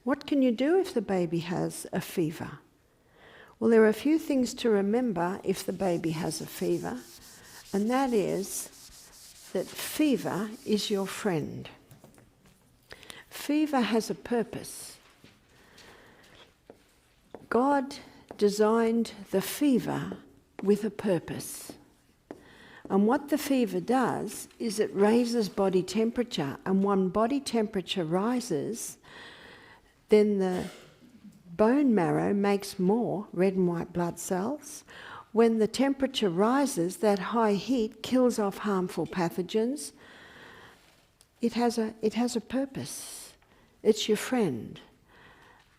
What can you do if the baby has a fever? Well, there are a few things to remember if the baby has a fever, and that is that fever is your friend. Fever has a purpose. God designed the fever with a purpose. And what the fever does is it raises body temperature, and when body temperature rises, then the bone marrow makes more red and white blood cells. When the temperature rises, that high heat kills off harmful pathogens. It has a purpose. It's your friend.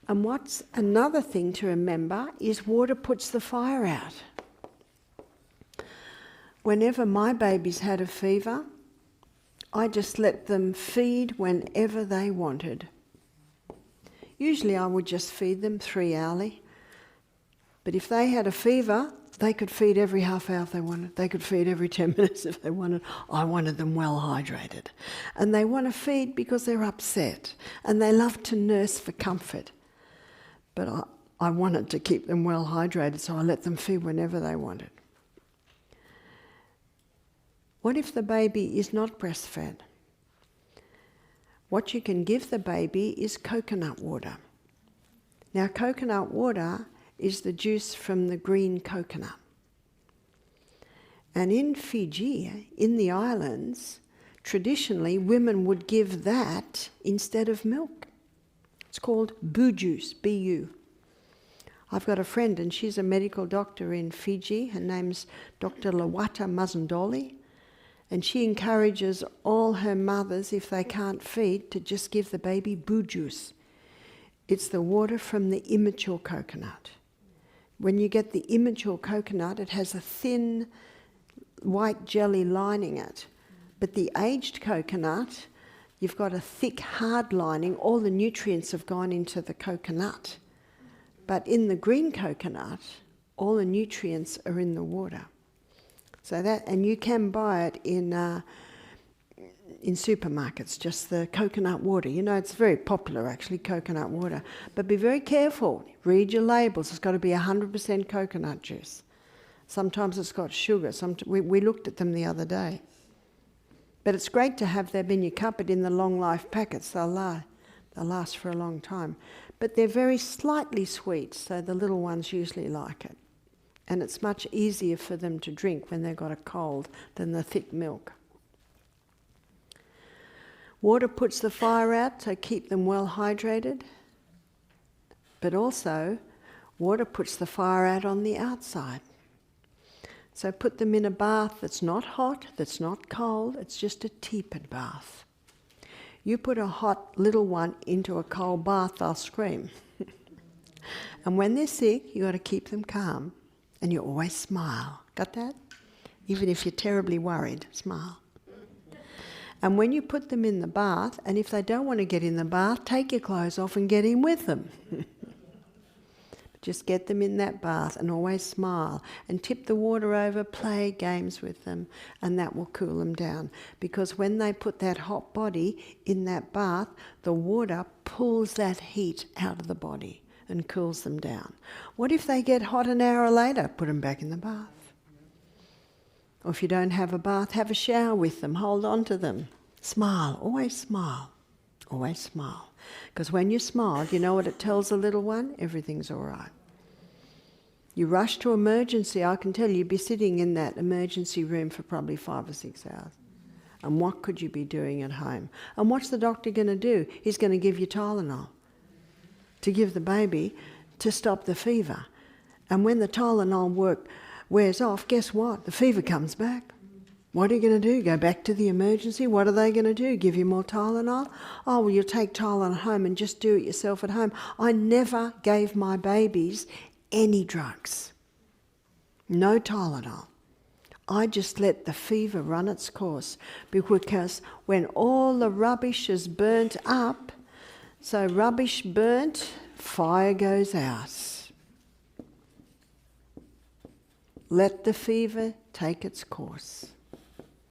And what's another thing to remember is water puts the fire out. Whenever my babies had a fever, I just let them feed whenever they wanted. Usually I would just feed them 3 hourly. But if they had a fever, they could feed every half hour if they wanted. They could feed every 10 minutes if they wanted. I wanted them well hydrated. And they want to feed because they're upset. And they love to nurse for comfort. But I wanted to keep them well hydrated, so I let them feed whenever they wanted. What if the baby is not breastfed? What you can give the baby is coconut water. Now, coconut water is the juice from the green coconut. And in Fiji, in the islands, traditionally women would give that instead of milk. It's called boo juice, B-U. I've got a friend and she's a medical doctor in Fiji. Her name's Dr. Lawata Mazandoli. And she encourages all her mothers, if they can't feed, to just give the baby boo juice. It's the water from the immature coconut. When you get the immature coconut, it has a thin white jelly lining it. But the aged coconut, you've got a thick, hard lining. All the nutrients have gone into the coconut. But in the green coconut, all the nutrients are in the water. So that, and you can buy it in supermarkets, just the coconut water. You know, it's very popular actually, coconut water. But be very careful. Read your labels. It's got to be 100% coconut juice. Sometimes it's got sugar. We looked at them the other day. But it's great to have them in your cupboard in the long life packets. They'll last for a long time. But they're very slightly sweet, so the little ones usually like it. And it's much easier for them to drink when they've got a cold than the thick milk. Water puts the fire out, so keep them well hydrated. But also, water puts the fire out on the outside. So put them in a bath that's not hot, that's not cold, it's just a tepid bath. You put a hot little one into a cold bath, they'll scream. And when they're sick, you've got to keep them calm. And you always smile. Got that? Even if you're terribly worried, smile. And when you put them in the bath, and if they don't want to get in the bath, take your clothes off and get in with them. Just get them in that bath and always smile. And tip the water over, play games with them, and that will cool them down. Because when they put that hot body in that bath, the water pulls that heat out of the body and cools them down. What if they get hot an hour later? Put them back in the bath. Or if you don't have a bath, have a shower with them. Hold on to them. Smile. Always smile. Always smile. Because when you smile, you know what it tells the little one? Everything's all right. You rush to emergency, I can tell you, you'd be sitting in that emergency room for probably 5 or 6 hours. And what could you be doing at home? And what's the doctor going to do? He's going to give you Tylenol to give the baby to stop the fever. And when the Tylenol wears off, guess what? The fever comes back. What are you going to do? Go back to the emergency? What are they going to do? Give you more Tylenol? Oh, well, you'll take Tylenol home and just do it yourself at home. I never gave my babies any drugs. No Tylenol. I just let the fever run its course, because when all the rubbish is burnt up, so rubbish burnt, fire goes out. Let the fever take its course.